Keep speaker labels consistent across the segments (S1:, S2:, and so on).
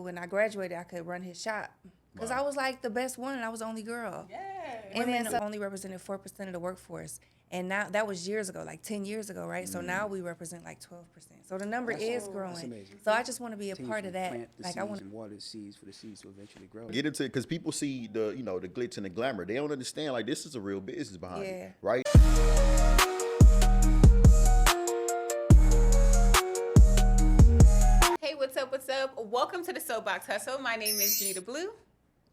S1: When I graduated, I could run his shop because I was like the best one and I was the only girl.
S2: Yeah.
S1: And then only represented 4% of the workforce. And now that was years ago, like 10 years ago, right? So now we represent like 12%. So the number is growing.
S3: That's amazing.
S1: So I just want to be a
S3: Teams
S1: part of that.
S3: Plant the
S1: Like
S3: seeds
S1: I want
S3: and water the seeds for the seeds to eventually grow.
S4: Get into it because people see the the glitz and the glamour. They don't understand like this is a real business behind it, right?
S2: Hey, what's up? What's up? Welcome to the SoapBox Hustle. My name is Janita Blue.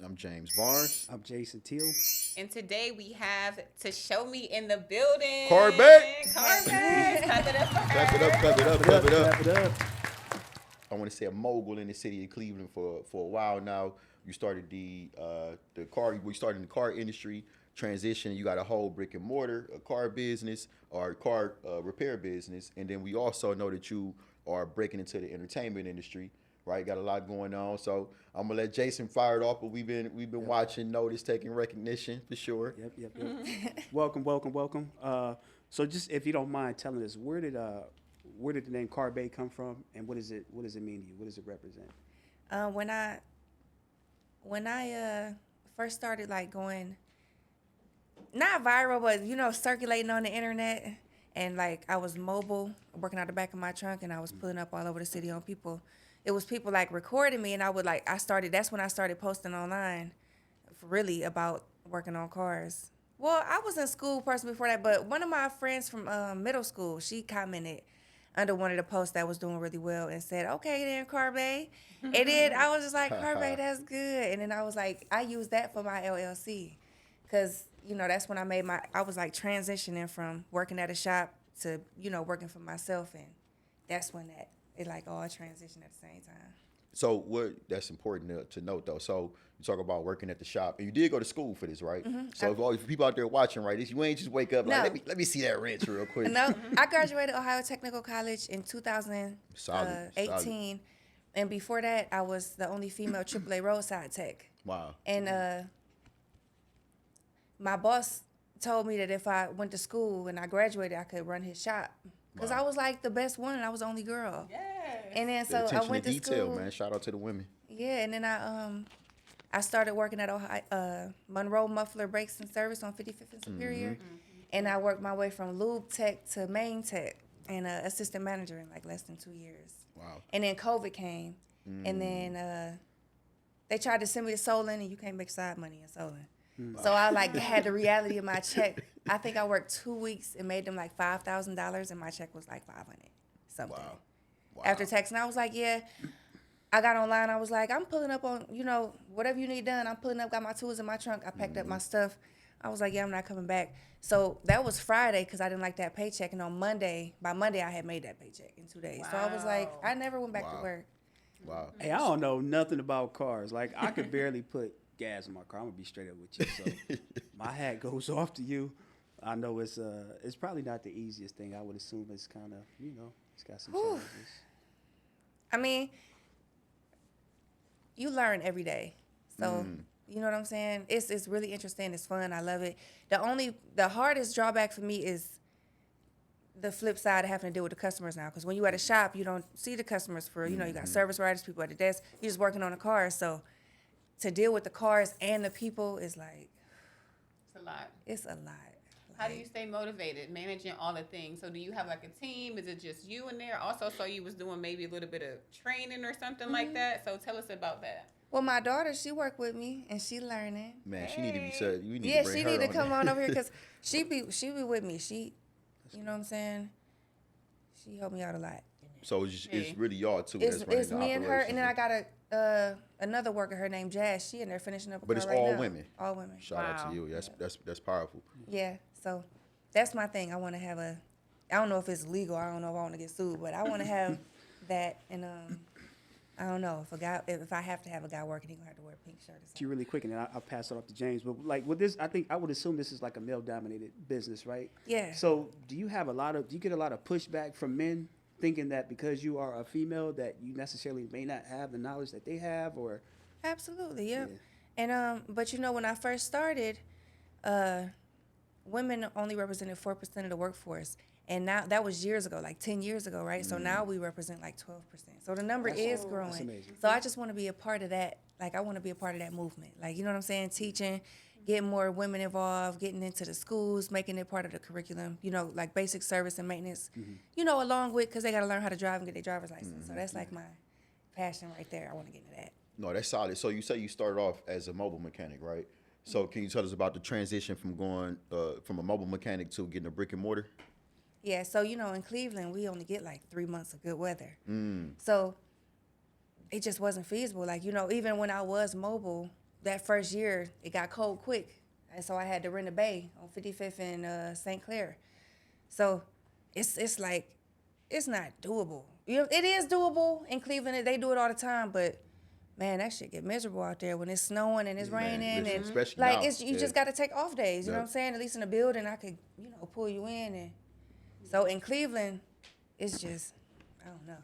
S4: I'm James Barnes.
S3: I'm Jason Teal.
S2: And today we have to show me in the building.
S4: CarBae.
S2: CarBae. Clap it up for her.
S4: Clap it up, clap it up, clap it up.
S3: Clap it up.
S4: I want to say a mogul in the city of Cleveland for a while now. You started the car industry transition. You got a whole brick and mortar, a car business or car repair business, and then we also know that you are breaking into the entertainment industry. Right, got a lot going on. So I'm gonna let Jason fire it off, but we've been watching, notice, taking recognition for sure.
S3: Yep. Welcome. So just if you don't mind telling us, where did the name CarBae come from, and what does it mean to you? What does it represent?
S1: When I first started like going, not viral, but circulating on the internet, and like I was mobile, working out the back of my trunk, and I was pulling up all over the city on people. It was people like recording me, and that's when I started posting online, really about working on cars. Well, I was in school person before that, but one of my friends from middle school, she commented under one of the posts that was doing really well and said, "Okay, then CarBae." And then I was just like, "CarBae, that's good." And then I was like, I used that for my LLC, because that's when I was like transitioning from working at a shop to working for myself, and that's when it like all transitioned at the same time.
S4: So that's important to note though. So you talk about working at the shop, and you did go to school for this, right? Mm-hmm. So if all the people out there watching, right, you ain't just wake up like let me see that wrench real quick.
S1: No, I graduated Ohio Technical College in 2018,
S4: Solid.
S1: And before that, I was the only female AAA roadside tech.
S4: Wow.
S1: And my boss told me that if I went to school and I graduated, I could run his shop. Because I was like the best one and I was the only girl.
S2: Yes.
S1: And then
S4: The
S1: I went
S4: to
S1: to
S4: detail,
S1: school.
S4: man. Shout out to the women.
S1: Yeah, and then I started working at Monroe Muffler Brakes and Service on 55th and Superior. Mm-hmm. And I worked my way from lube tech to main tech and assistant manager in like less than 2 years.
S4: Wow.
S1: And then COVID came. And then they tried to send me to Solon, and you can't make side money in Solon. Wow. So I like had the reality of my check. I think I worked 2 weeks and made them like $5,000, and my check was like $500 something.
S4: Wow.
S1: After tax, and I was like, yeah. I got online. I was like, I'm pulling up on whatever you need done. I'm pulling up. Got my tools in my trunk. I packed up my stuff. I was like, yeah, I'm not coming back. So that was Friday because I didn't like that paycheck, and by Monday I had made that paycheck in 2 days. Wow. So I was like, I never went back to work.
S4: Wow.
S3: Hey, I don't know nothing about cars. Like I could barely put gas in my car. I'm gonna be straight up with you. So my hat goes off to you. I know it's probably not the easiest thing. I would assume it's kind of it's got some challenges.
S1: I mean, you learn every day. So you know what I'm saying? It's really interesting. It's fun. I love it. The hardest drawback for me is the flip side of having to deal with the customers now. Because when you at a shop, you don't see the customers for, you got service writers, people at the desk. You're just working on the cars. So to deal with the cars and the people is like...
S2: It's a lot.
S1: It's a lot.
S2: How do you stay motivated, managing all the things? So do you have like a team? Is it just you in there? Also, so you was doing maybe a little bit of training or something like that. So tell us about that.
S1: Well, my daughter, she worked with me and she learning.
S4: Man, she need to be said. You need
S1: yeah,
S4: to bring
S1: she
S4: her
S1: need to
S4: on
S1: come
S4: there.
S1: on over here because she be with me. She, you know what I'm saying? She helped me out a lot.
S4: So it's really y'all too.
S1: It's me and her, and then I got another worker, her named Jazz. She in there finishing up a
S4: But
S1: car
S4: it's
S1: right
S4: all
S1: now.
S4: women.
S1: All women.
S4: Shout out to you. That's powerful.
S1: Yeah, so that's my thing. I want to have I don't know if it's legal. I don't know if I want to get sued, but I want to have that. And I don't know if I have to have a guy working, he's gonna have to wear a pink shirt or something.
S3: Really quick, and then I'll pass it off to James. But like with this, I think I would assume this is like a male-dominated business, right?
S1: Yeah.
S3: So do you get a lot of pushback from men thinking that because you are a female that you necessarily may not have the knowledge that they have, or?
S1: Absolutely, yep. Yeah. And but when I first started, women only represented 4% of the workforce, And now that was years ago, like 10 years ago, right? So now we represent like 12%. So the number is growing.
S3: That's amazing.
S1: So I just want to be a part of that. Like I want to be a part of that movement. Like, you know what I'm saying? Teaching, getting more women involved, getting into the schools, making it part of the curriculum, you know, like basic service and maintenance, you know, along with, because they got to learn how to drive and get their driver's license. So that's like my passion right there. I want to get into that.
S4: No, that's solid. So you say you started off as a mobile mechanic, right? So can you tell us about the transition from going from a mobile mechanic to getting a brick and mortar?
S1: Yeah, so, you know, in Cleveland, we only get like 3 months of good weather. So it just wasn't feasible. Like, you know, even when I was mobile, that first year, it got cold quick. And so I had to rent a bay on 55th and St Clair. So it's like, it's not doable. You know, it is doable in Cleveland. They do it all the time, but man, that shit get miserable out there when it's snowing and it's raining,
S4: listen,
S1: and
S4: especially
S1: like
S4: now,
S1: you just got to take off days. You know
S4: Yep.
S1: what I'm saying? At least in the building, I could, you know, pull you in. And so in Cleveland, it's just, I don't know.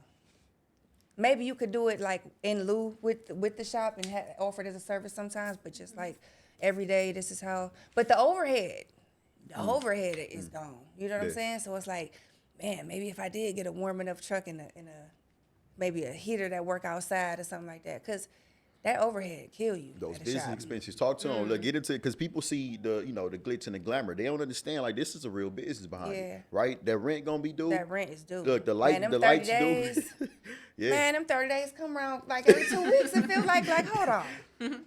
S1: Maybe you could do it like in lieu with the shop and offer it as a service sometimes, but just like every day, this is how. But the overhead is gone. You know what I'm
S4: Yeah.
S1: saying? So it's like, man, maybe if I did get a warm enough truck and maybe a heater that work outside or something like that, because that overhead kill you.
S4: Those
S1: at a
S4: business
S1: shop.
S4: expenses. Talk to them. Look, get into it because people see the the glitz and the glamour. They don't understand like this is a real business behind
S1: Yeah.
S4: it, right? That rent gonna be due.
S1: That rent is due.
S4: Look, the
S1: Man, them 30
S4: lights
S1: days,
S4: due. Yeah.
S1: Man, them 30 days come around like every 2 weeks. It feels like hold on.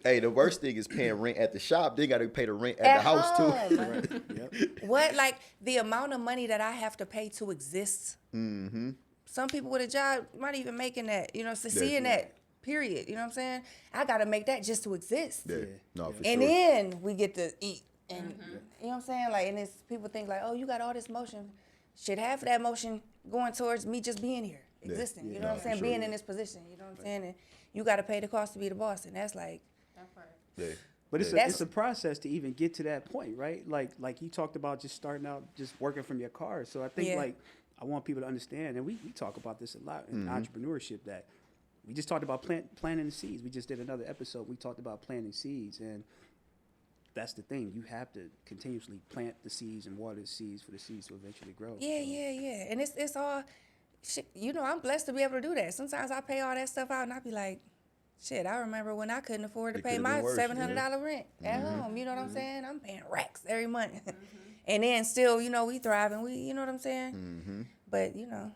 S4: Hey, the worst thing is paying rent at the shop. They got to pay the rent at the house too.
S1: home.
S3: Yep.
S1: What, like the amount of money that I have to pay to exist?
S4: Mm-hmm.
S1: Some people with a job not even making that, you know, seeing
S4: Yeah.
S1: that, period. You know what I'm saying? I got to make that just to exist.
S4: Yeah. No, for
S1: And
S4: sure.
S1: then we get to eat. And you know what I'm saying? Like, and it's people think like, oh, you got all this motion. Shit, half of that motion going towards me just being here, existing. You know what I'm
S4: for
S1: saying?
S4: sure.
S1: Being in this position. You know what I'm saying? And you got to pay the cost to be the boss. And that's like,
S2: That part.
S4: Yeah.
S3: But it's
S1: That's-
S3: it's a process to even get to that point, right? Like you talked about just starting out, just working from your car. So I think
S1: Yeah.
S3: like I want people to understand, and we talk about this a lot in entrepreneurship, that we just talked about planting the seeds. We just did another episode. We talked about planting seeds, and that's the thing. You have to continuously plant the seeds and water the seeds for the seeds to eventually grow.
S1: yeah, yeah. And it's all, shit, you know, I'm blessed to be able to do that. Sometimes I pay all that stuff out and I be like, shit, I remember when I couldn't afford to
S4: It
S1: pay
S4: could've
S1: my
S4: been worse,
S1: $700 rent at home. You know what I'm saying? I'm paying racks every month. And then still, you know, we thrive and you know what I'm saying? But, you know,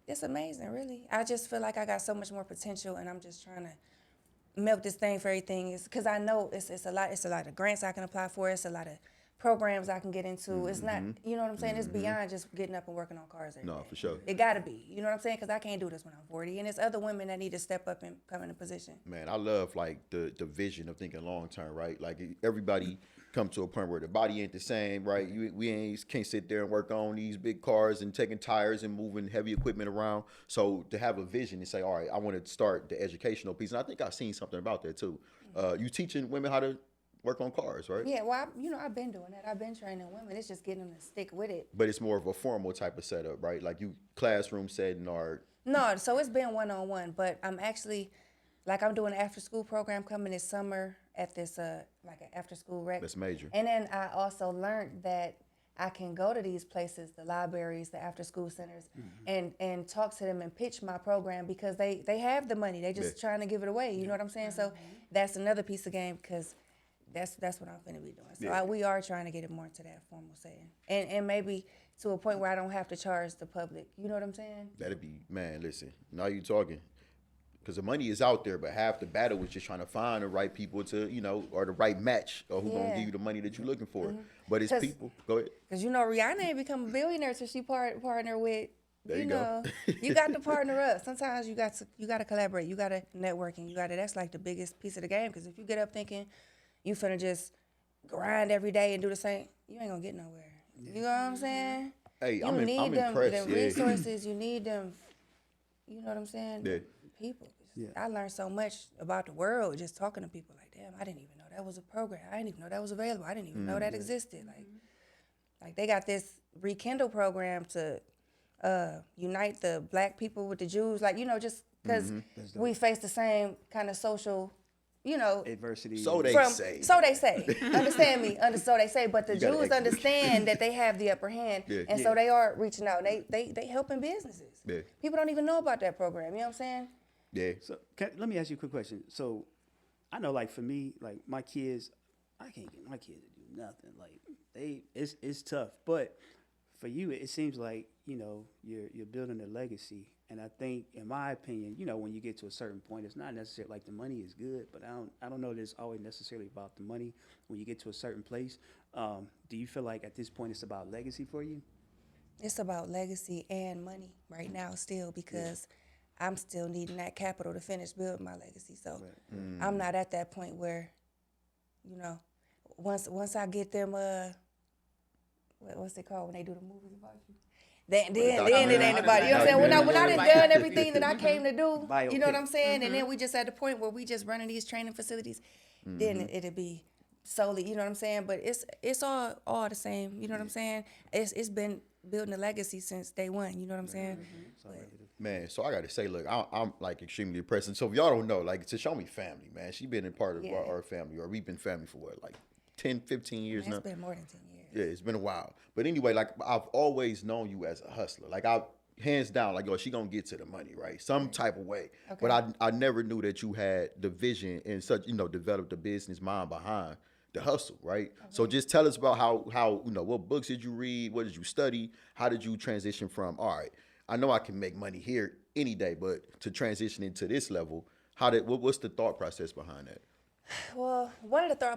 S1: it's amazing, really. I just feel like I got so much more potential and I'm just trying to milk this thing for everything. Is because I know it's a lot of grants I can apply for. It's a lot of programs I can get into. It's not, you know what I'm saying? It's beyond just getting up and working on cars every
S4: No,
S1: day.
S4: for sure.
S1: It gotta be, you know what I'm saying? Because I can't do this when I'm 40. And there's other women that need to step up and come in a position.
S4: Man, I love like the vision of thinking long term, right? Like everybody come to a point where the body ain't the same, right? Can't sit there and work on these big cars and taking tires and moving heavy equipment around. So to have a vision and say, all right, I want to start the educational piece, and I think I've seen something about that too. You teaching women how to work on cars, right?
S1: Yeah, well, I've been doing that. I've been training women. It's just getting them to stick with it.
S4: But it's more of a formal type of setup, right? Like you classroom setting or
S1: No, so it's been one-on-one, but I'm actually, like I'm doing an after-school program coming this summer at this, like an after-school rec.
S4: that's major.
S1: And then I also learned that I can go to these places, the libraries, the after-school centers, and talk to them and pitch my program because they have the money. They just trying to give it away. You know what I'm saying? So that's another piece of game because that's what I'm finna be doing. So we are trying to get it more into that formal setting, and maybe to a point where I don't have to charge the public. You know what I'm saying?
S4: That'd be, man, listen, now you talking. Because the money is out there, but half the battle is just trying to find the right people to, you know, or the right match or who gonna
S1: Yeah.
S4: give you the money that you're looking for. But it's
S1: 'Cause-
S4: people. Go ahead.
S1: Because you know Rihanna ain't become a billionaire till she partner with.
S4: There you
S1: know,
S4: go.
S1: you got to partner up. Sometimes you got to collaborate. You got to networking. That's like the biggest piece of the game. Because if you get up thinking you finna just grind every day and do the same, you ain't gonna get nowhere. You know what I'm saying?
S4: Hey,
S1: You
S4: I'm
S1: need them
S4: impressed. Yeah.
S1: resources. You need them. You know what I'm saying?
S4: Yeah.
S1: People.
S3: Yeah.
S1: I learned so much about the world just talking to people. Like, damn, I didn't even know that was a program. I didn't even know that was available. I didn't even know that existed. Like they got this Rekindle program to unite the black people with the Jews. Like, you know, just because we face the same kind of social,
S3: Adversity.
S4: So they
S1: from
S4: say.
S1: so they say. Understand me? So they say. But the
S4: You gotta
S1: Jews
S4: execute.
S1: understand that they have the upper hand,
S4: Yeah.
S1: and so they are reaching out. They helping businesses.
S4: Yeah.
S1: People don't even know about that program. You know what I'm saying?
S4: Yeah.
S3: So let me ask you a quick question. So I know, like for me, like my kids, I can't get my kids to do nothing. Like it's tough. But for you, it seems like you're building a legacy. And I think, in my opinion, when you get to a certain point, it's not necessarily like the money is good, but I don't know that it's always necessarily about the money when you get to a certain place. Do you feel like at this point it's about legacy for you?
S1: It's about legacy and money right now still because I'm still needing that capital to finish building my legacy. So I'm not at that point where, once I get them, what's it called when they do the movies about you? Then it ain't about you. You know what I'm saying? When I done done everything that I came to do, you know what I'm saying? And then we just at the point where we just running these training facilities, then it'll be solely, you know what I'm saying? But it's all the same, you know what I'm saying? It's been building a legacy since day one, you know what I'm saying?
S4: Man, so I got to say, look, I'm like extremely impressed. And so if y'all don't know, like, to show me family, man, she been a part of our family, or we've been family for what, like 10, 15 years now?
S1: It's been more than 10 years.
S4: Yeah, it's been a while. But anyway, like, I've always known you as a hustler. Like, hands down, like, she gonna get to the money, right? Some type of way.
S1: Okay.
S4: But I never knew that you had the vision and such, developed the business mind behind the hustle, right? Okay. So just tell us about how what books did you read? What did you study? How did you transition from, all right, I know I can make money here any day, but to transition into this level, what's the thought process behind that?
S1: Well, one of the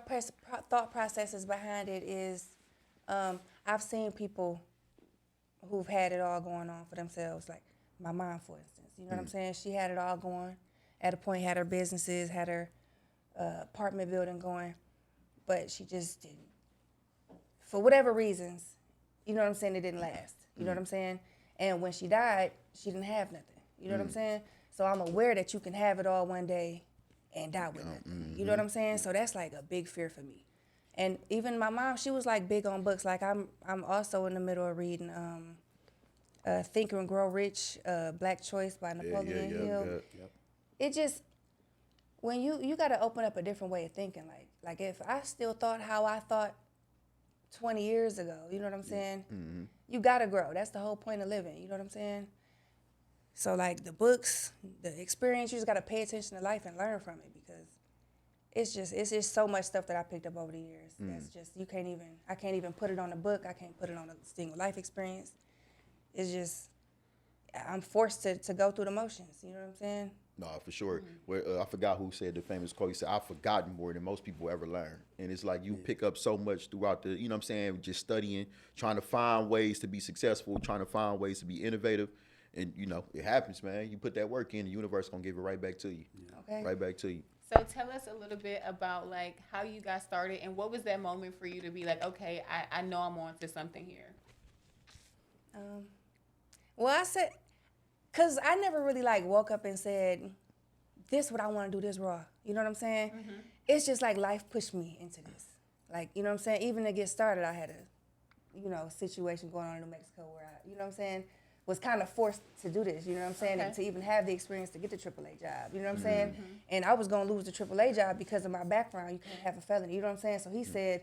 S1: thought processes behind it is I've seen people who've had it all going on for themselves, like my mom, for instance. You know what I'm saying? She had it all going. At a point, had her businesses, had her apartment building going, but she just didn't. For whatever reasons, you know what I'm saying, it didn't last. You know what I'm saying? And when she died, she didn't have nothing. You know what I'm saying? So I'm aware that you can have it all one day and die with nothing. You know what I'm saying? So that's like a big fear for me. And even my mom, she was like big on books. Like I'm also in the middle of reading Think and Grow Rich, Black Choice by Napoleon Hill.
S4: Yeah.
S1: It just, when you got to open up a different way of thinking. Like if I still thought how I thought 20 years ago, you know what I'm saying? Mm-hmm. You got to grow. That's the whole point of living. You know what I'm saying? So like the books, the experience, you just got to pay attention to life and learn from it, because it's just so much stuff that I picked up over the years. That's just, I can't even put it on a book. I can't put it on a single life experience. It's just, I'm forced to go through the motions. You know what I'm saying?
S4: No, for sure. I forgot who said the famous quote. He said, I've forgotten more than most people ever learn. And it's like you pick up so much throughout you know what I'm saying, just studying, trying to find ways to be successful, trying to find ways to be innovative. And, it happens, man. You put that work in, the universe going to give it right back to you.
S1: Okay.
S4: Right back to you.
S2: So tell us a little bit about, like, how you got started and what was that moment for you to be like, okay, I know I'm on to something here.
S1: Well, I said, because I never really, like, woke up and said, this what I want to do, this raw. You know what I'm saying? Mm-hmm. It's just like life pushed me into this. Like, you know what I'm saying? Even to get started, I had a, situation going on in New Mexico where I, you know what I'm saying, was kind of forced to do this, you know what I'm saying? Okay. And to even have the experience to get the AAA job, you know what I'm saying? Mm-hmm. And I was going to lose the AAA job because of my background. You can't have a felony, you know what I'm saying? So he said,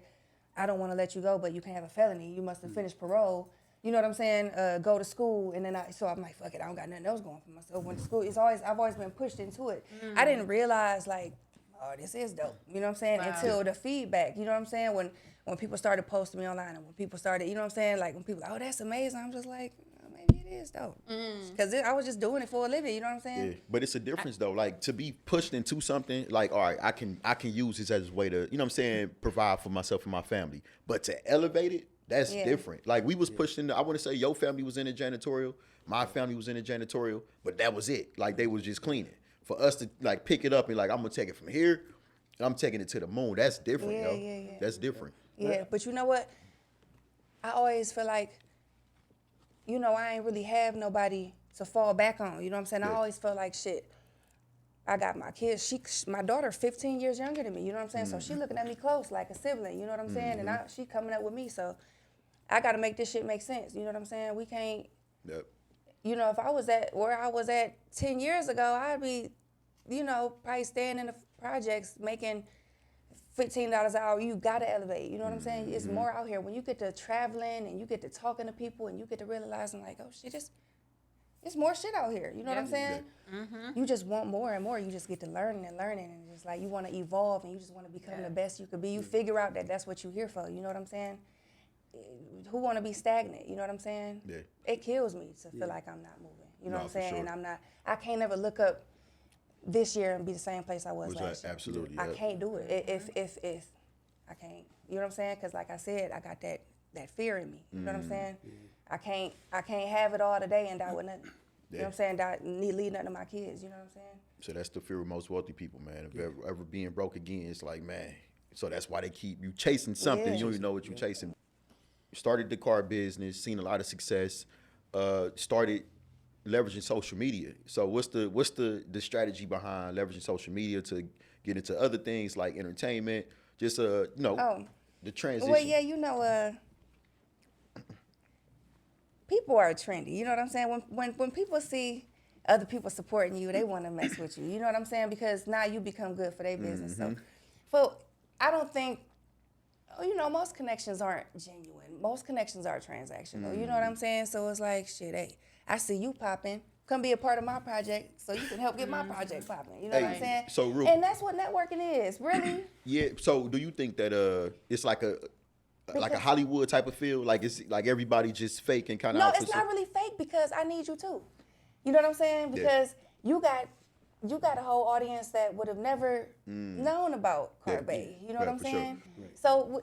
S1: I don't want to let you go, but you can have a felony. You must have finished parole. You know what I'm saying? Go to school. And then so I'm like, fuck it, I don't got nothing else going for myself. Went to school. I've always been pushed into it. I didn't realize, like, oh, this is dope. You know what I'm saying? Wow. Until the feedback, you know what I'm saying? When people started posting me online and when people started, you know what I'm saying? Like when people, oh, that's amazing. I'm just like, maybe it is dope. Because I was just doing it for a living, you know what I'm saying?
S4: Yeah, but it's a difference though. Like to be pushed into something, like, all right, I can use this as a way to, you know what I'm saying, provide for myself and my family. But to elevate it, that's different. Like we was pushed into, I want to say your family was in the janitorial, my family was in the janitorial, but that was it. Like they was just cleaning. For us to like pick it up and like, I'm going to take it from here and I'm taking it to the moon. That's different, yo. Yeah. That's different.
S1: Yeah, but you know what? I always feel like, I ain't really have nobody to fall back on. You know what I'm saying? Yeah. I always felt like, shit, I got my kids. My daughter 15 years younger than me. You know what I'm saying? So she looking at me close like a sibling. You know what I'm saying? And she coming up with me. So I got to make this shit make sense. You know what I'm saying? We can't.
S4: Yep.
S1: If I was at where I was at 10 years ago, I'd be, probably staying projects making $15 an hour, you gotta elevate. You know what I'm saying? It's more out here. When you get to traveling and you get to talking to people and you get to realizing like, oh shit, it's more shit out here. You know what I'm saying? You just want more and more. You just get to learning and just like you want to evolve and you just want to become the best you could be. You figure out that that's what you're here for. You know what I'm saying? Who want to be stagnant? You know what I'm saying?
S4: Yeah.
S1: It kills me to feel like I'm not moving. You know
S4: No,
S1: what I'm
S4: for
S1: saying?
S4: sure.
S1: And I'm not. I can't ever look up this year and be the same place I was last year.
S4: Absolutely.
S1: I can't do it. If I can't. You know what I'm saying? Because like I said, I got that fear in me. You know what I'm saying? I can't have it all today and die with nothing. You know what I'm saying? Leave nothing to my kids. You know what I'm saying?
S4: So that's the fear of most wealthy people, man. If ever being broke again, it's like, man. So that's why they keep you chasing something. You don't even know what you're chasing. Started the car business, seen a lot of success. Started leveraging social media. So what's the strategy behind leveraging social media to get into other things like entertainment? Just the transition.
S1: Well, yeah, people are trendy. You know what I'm saying? When people see other people supporting you, they want to mess with you. You know what I'm saying? Because now you become good for their business. So I don't think, most connections aren't genuine. Most connections are transactional. You know what I'm saying? So it's like, shit, hey, I see you popping. Come be a part of my project so you can help get my project popping. You know what I'm saying?
S4: So
S1: and that's what networking is, really.
S4: Yeah. So do you think that it's like a Hollywood type of feel? Like it's like everybody just fake and kind of
S1: No, it's not really fake because I need you too. You know what I'm saying? Because you got a whole audience that would have never known about CarBae. You know what I'm saying?
S4: Sure.
S1: So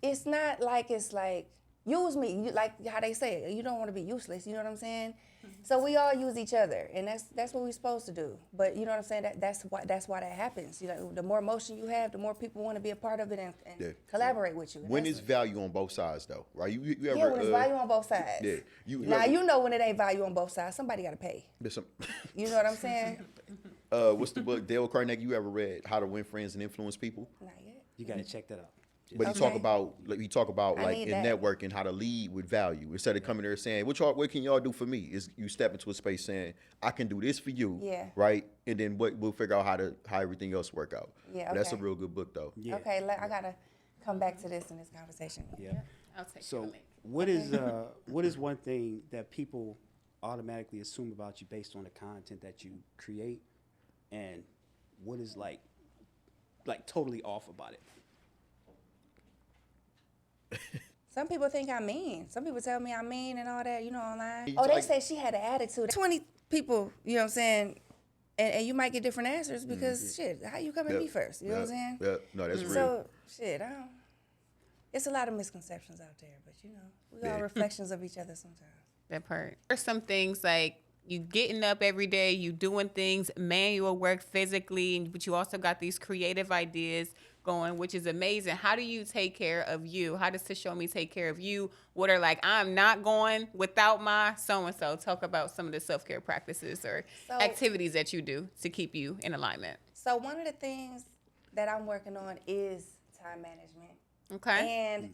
S1: it's not like it's like use me, like how they say, you don't want to be useless. You know what I'm saying? So we all use each other, and that's what we're supposed to do. But you know what I'm saying? That's why that happens. You know, the more motion you have, the more people want to be a part of it and collaborate with you. And
S4: When is value on both sides though, right? You ever?
S1: Yeah, when it's value on both sides.
S4: Yeah.
S1: You know when it ain't value on both sides, somebody got to pay. You know what I'm saying?
S4: What's the book Dale Carnegie you ever read? How to Win Friends and Influence People.
S1: Not yet.
S3: You got to check that out.
S4: But he talk about
S1: I
S4: like
S1: need
S4: in
S1: that.
S4: networking how to lead with value instead of coming there saying what can y'all do for me? Is you step into a space saying I can do this for you, right? And then we'll figure out how everything else work out.
S1: Yeah,
S4: But that's a
S1: okay.
S4: real good book though.
S3: Yeah.
S1: Okay, I gotta come back to this in this conversation.
S3: Yeah.
S2: I'll take
S3: So
S2: the link.
S3: what is one thing that people automatically assume about you based on the content that you create, and what is like totally off about it?
S1: Some people think I'm mean. Some people tell me I'm mean and all that, online.
S4: You
S1: Oh, they
S4: like-
S1: say she had an attitude. 20 people, you know what I'm saying? And you might get different answers because, shit, how you come at me first? You know what I'm saying?
S4: Yeah, no, that's real.
S1: So, shit, it's a lot of misconceptions out there, but, we all reflections of each other sometimes.
S2: That part. There's some things like you getting up every day, you doing things, manual work physically, but you also got these creative ideas going, which is amazing. How do you take care of you? How does Tashomi take care of you? What are I'm not going without my so-and-so? Talk about some of the self-care practices or activities that you do to keep you in alignment.
S1: So one of the things that I'm working on is time management.
S2: Okay.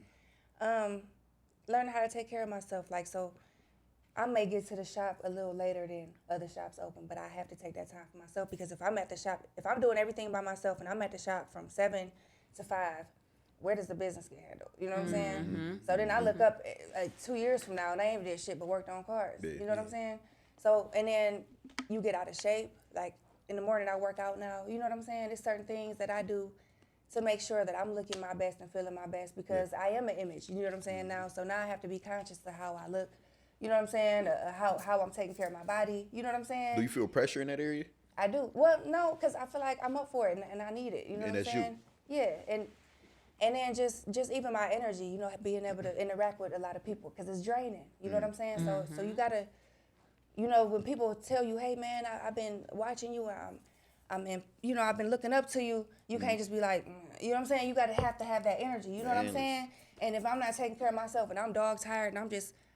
S1: And learning how to take care of myself. So I may get to the shop a little later than other shops open, but I have to take that time for myself because if I'm at the shop, if I'm doing everything by myself and I'm at the shop from 7 to 5, where does the business get handled? You know what I'm saying? So then I look up 2 years from now and I ain't did shit but worked on cars. You know what I'm saying? So, and then you get out of shape. Like in the morning I work out now. You know what I'm saying? There's certain things that I do to make sure that I'm looking my best and feeling my best because I am an image. You know what I'm saying now? So now I have to be conscious of how I look. You know what I'm saying? How I'm taking care of my body. You know what I'm saying?
S4: Do you feel pressure in that area?
S1: I do. Well, no, because I feel like I'm up for it and I need it. You know
S4: And
S1: what I'm
S4: that's
S1: saying? Yeah, and then just even my energy. Being able to interact with a lot of people because it's draining. You know what I'm saying? So you gotta, when people tell you, hey man, I've been watching you. I've been looking up to you. You can't just be like, you know what I'm saying? You gotta have to have that energy. You know what I'm saying? And if I'm not taking care of myself and I'm dog tired and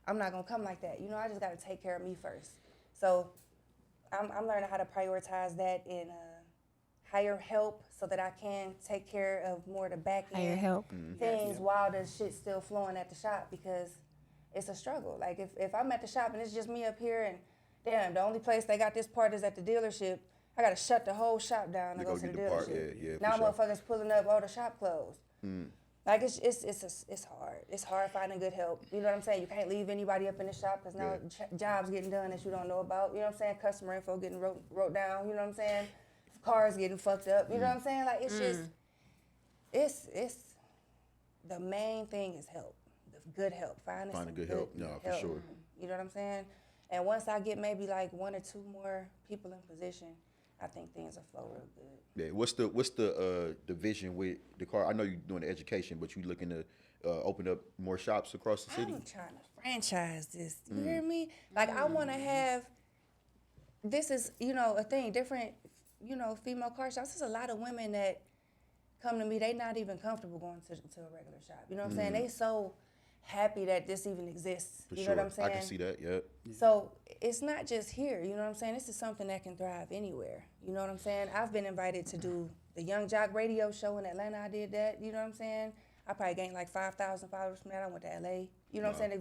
S1: I'm not gonna come like that. I just gotta take care of me first. So I'm learning how to prioritize that and hire help so that I can take care of more of the back end things while the shit's still flowing at the shop because it's a struggle. Like if I'm at the shop and it's just me up here and damn, the only place they got this part is at the dealership, I gotta shut the whole shop down to
S4: To
S1: go
S4: go
S1: to the
S4: get the part,
S1: dealership.
S4: yeah, for
S1: Now
S4: sure.
S1: motherfuckers pulling up, the shop closed. Like it's hard. It's hard finding good help. You know what I'm saying? You can't leave anybody up in the shop because now jobs getting done that you don't know about. You know what I'm saying? Customer info getting wrote down. You know what I'm saying? Cars getting fucked up. You know what I'm saying? Like it's just it's the main thing is help. The good help. Finding
S4: good help. No, for sure.
S1: You know what I'm saying? And once I get maybe like 1 or 2 more people in position, I think things will flow real good.
S4: Yeah. What's the vision with the car? I know you're doing the education, but you looking to open up more shops across the city?
S1: I'm trying to franchise this. You hear me? Like I want to have. This is a thing. Different female car shops. There's a lot of women that come to me. They not even comfortable going to a regular shop. You know what I'm saying? They so happy that this even exists.
S4: For
S1: you
S4: sure.
S1: know what I'm saying?
S4: I can see that. Yeah.
S1: So it's not just here, you know what I'm saying? This is something that can thrive anywhere. You know what I'm saying? I've been invited to do the Young Jock radio show in Atlanta. I did that, you know what I'm saying? I probably gained like 5,000 followers from that. I went to LA. You know what I'm saying? They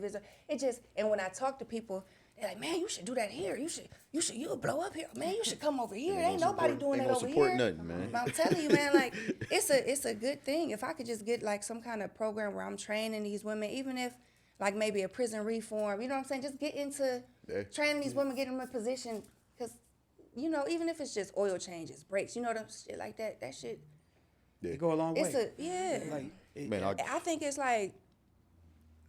S1: visit. And when I talk to people, they're like, man, you should do that here. You'll blow up here. Man, you should come over here. Ain't nobody doing that over here.
S4: Nothing, man.
S1: But I'm telling you, man, like it's a good thing. If I could just get like some kind of program where I'm training these women, even if like maybe a prison reform, you know what I'm saying? Just get into training these women, get them in position. Because, even if it's just oil changes, brakes, them shit like that, that shit.
S3: They go a long way.
S1: I think it's like,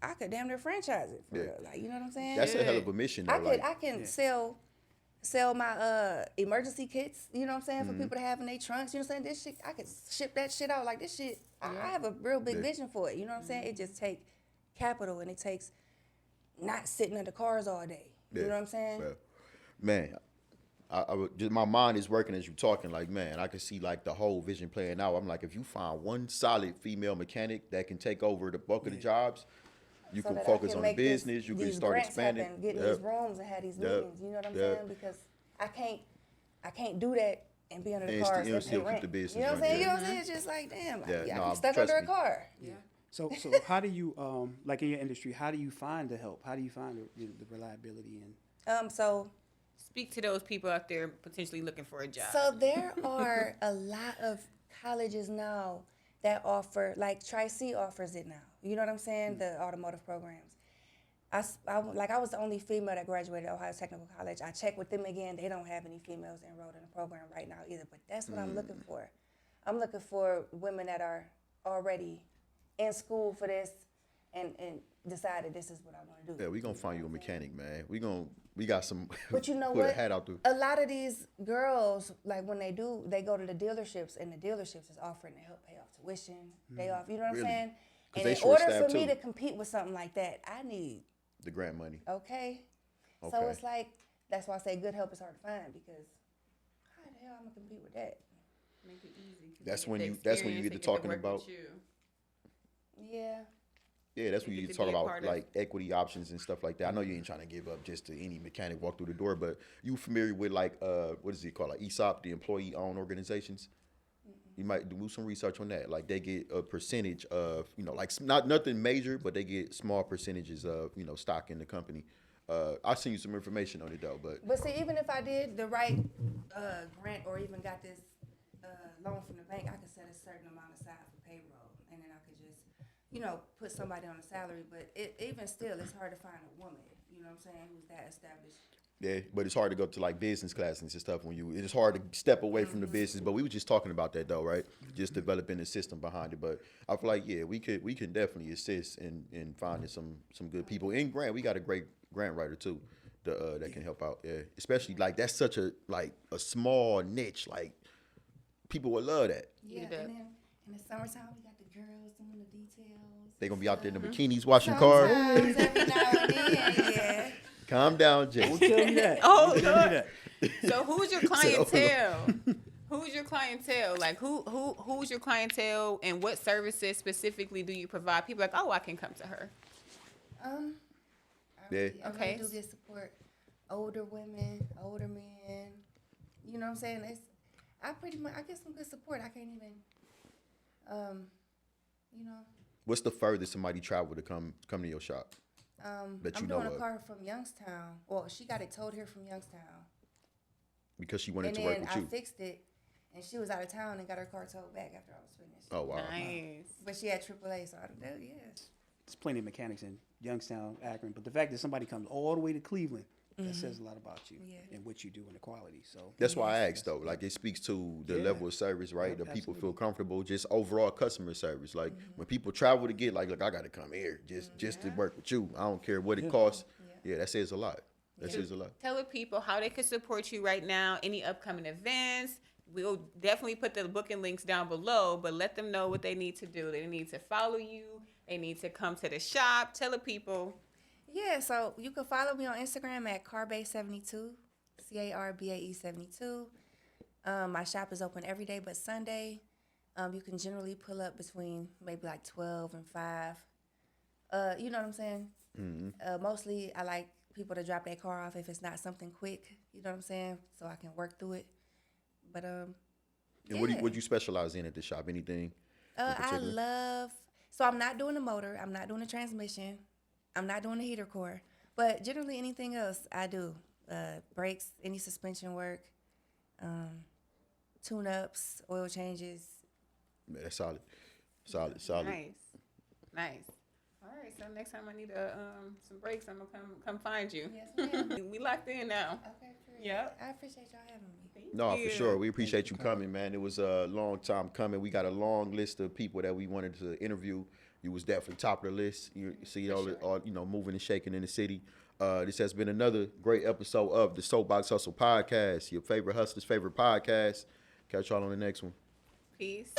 S1: I could damn near franchise it for real. Like, you know what I'm saying?
S4: That's a hell of a mission, though.
S1: I can sell my emergency kits, you know what I'm saying, for people to have in their trunks. You know what I'm saying? This shit, I could ship that shit out. Like, this shit, I have a real big vision for it. You know what I'm saying? It just takes capital, and it takes not sitting under cars all day. You know what I'm saying?
S4: Yeah. Man, just my mind is working as you talking. Like, man, I can see like the whole vision playing out. I'm like, if you find one solid female mechanic that can take over the bulk of the jobs, you
S1: So
S4: can
S1: that
S4: focus
S1: I
S4: on
S1: make
S4: the business.
S1: this,
S4: You can
S1: these
S4: start
S1: grants
S4: expanding.
S1: happen, get in these rooms and have these meetings. You know what I'm saying? Because I can't do that and be under the
S4: And
S1: cars
S4: still
S1: and pay
S4: keep
S1: rent.
S4: the business
S1: You know what I'm
S4: running,
S1: saying? You
S4: yeah.
S1: know what I'm saying? It's just like, damn, I'm stuck
S4: trust
S1: under a
S4: me.
S1: car.
S2: Yeah.
S3: So how do you like in your industry? How do you find the help? How do you find the reliability and?
S1: So
S2: Speak to those people out there potentially looking for a job.
S1: So there are a lot of colleges now that offer, like Tri-C offers it now. You know what I'm saying? The automotive programs. I was the only female that graduated Ohio Technical College. I checked with them again. They don't have any females enrolled in the program right now either. But that's what I'm looking for. I'm looking for women that are already in school for this and decided this is what I want to do.
S4: Yeah, we gonna find you a mechanic, man. We got some.
S1: But you know
S4: put
S1: what?
S4: a hat out there.
S1: A lot of these girls, like when they go to the dealerships, and the dealerships is offering to help pay off tuition, pay off. You know what
S4: Really?
S1: I'm saying?
S4: 'Cause
S1: And
S4: they
S1: in
S4: short
S1: order for
S4: staffed
S1: me
S4: too.
S1: to compete with something like that, I need
S4: The grant money.
S1: okay. So
S4: Okay.
S1: it's like that's why I say good help is hard to find because how the hell I'm gonna compete with that?
S2: Make it easy. 'Cause
S4: That's
S2: they
S4: when
S2: the
S4: you- that's when you
S2: experience,
S4: get
S2: they
S4: to talking
S2: work with
S4: about-
S2: you.
S1: Yeah.
S4: Yeah, that's when
S2: You
S4: you
S2: get to
S4: talk
S2: be a
S4: about
S2: part of-
S4: like equity options and stuff like that. I know you ain't trying to give up just to any mechanic walk through the door, but you familiar with like what is it called, like ESOP, the employee-owned organizations? You might do some research on that. Like they get a percentage of, like not nothing major, but they get small percentages of, stock in the company. I'll send you some information on it though,
S1: But see, even if I did the right grant or even got this loan from the bank, I could set a certain amount aside for payroll, and then I could just, put somebody on a salary. But even still, it's hard to find a woman, you know what I'm saying, who's that established.
S4: yeah, but it's hard to go to like business classes and stuff it's hard to step away from the business. But we were just talking about that though, right? Just developing the system behind it. But I feel like we can definitely assist in finding some good people. In grant, we got a great grant writer too, that can help out. Yeah, especially like that's such a small niche. Like people would love that.
S1: Yeah,
S2: Eat it up.
S1: and then in the summertime, we got the girls doing the details.
S4: They gonna be out there in the bikinis washing cars.
S1: Sometimes, every now and then, yeah.
S4: Calm down, Jay.
S3: Don't tell me that.
S2: Oh,
S3: Don't tell me
S2: Lord.
S3: that.
S2: So who's your clientele? Who's your clientele? Like who's your clientele, and what services specifically do you provide? People are like, oh, I can come to her.
S1: I
S4: Yeah.
S1: really
S2: Okay.
S1: do get support. Older women, older men. You know what I'm saying? I get some good support. I can't even,
S4: What's the furthest somebody traveled to come to your shop? That you
S1: I'm
S4: know
S1: doing a
S4: of.
S1: car from Youngstown. Well, she got it towed here from Youngstown.
S4: Because she wanted
S1: And
S4: to work
S1: then
S4: with
S1: I
S4: you.
S1: fixed it, and she was out of town and got her car towed back after I was finished.
S4: Oh wow.
S2: Nice.
S1: But she had AAA, so I don't know. Yeah.
S3: There's plenty of mechanics in Youngstown, Akron, but the fact that somebody comes all the way to Cleveland, that says a lot about you
S1: Yeah.
S3: and what you do and the quality. So
S4: That's why I asked though. Like it speaks to the
S3: Yeah.
S4: level of service, right?
S3: Yep,
S4: The people feel
S3: absolutely.
S4: comfortable, just overall customer service. Like when people travel to get like, look, I got to come here just to work with you. I don't care what it costs. Yeah, that says a lot. That says a lot.
S2: Tell the people how they can support you right now, any upcoming events. We'll definitely put the booking links down below, but let them know what they need to do. They need to follow you. They need to come to the shop. Tell the people.
S1: Yeah, so you can follow me on Instagram at CarBae72, CARBAE 72. My shop is open every day but Sunday. You can generally pull up between maybe like 12 and 5. You know what I'm saying? Mostly I like people to drop their car off if it's not something quick. You know what I'm saying? So I can work through it. But
S4: And
S1: yeah.
S4: what do you specialize in at the shop? Anything?
S1: So I'm not doing the motor. I'm not doing the transmission. I'm not doing the heater core. But generally anything else I do. Brakes, any suspension work, tune-ups, oil changes.
S4: Man, that's solid. Solid.
S2: Nice. All right, so next time I need some breaks, I'm gonna come find you.
S1: Yes, ma'am.
S2: We locked in now.
S1: Okay, great.
S2: Yep.
S1: I appreciate y'all having me.
S4: No, for sure. We appreciate you coming, man. It was a long time coming. We got a long list of people that we wanted to interview. You was definitely top of the list. You see all moving and shaking in the city. This has been another great episode of the SoapBox Hustle podcast. Your favorite hustlers' favorite podcast. Catch y'all on the next one.
S2: Peace.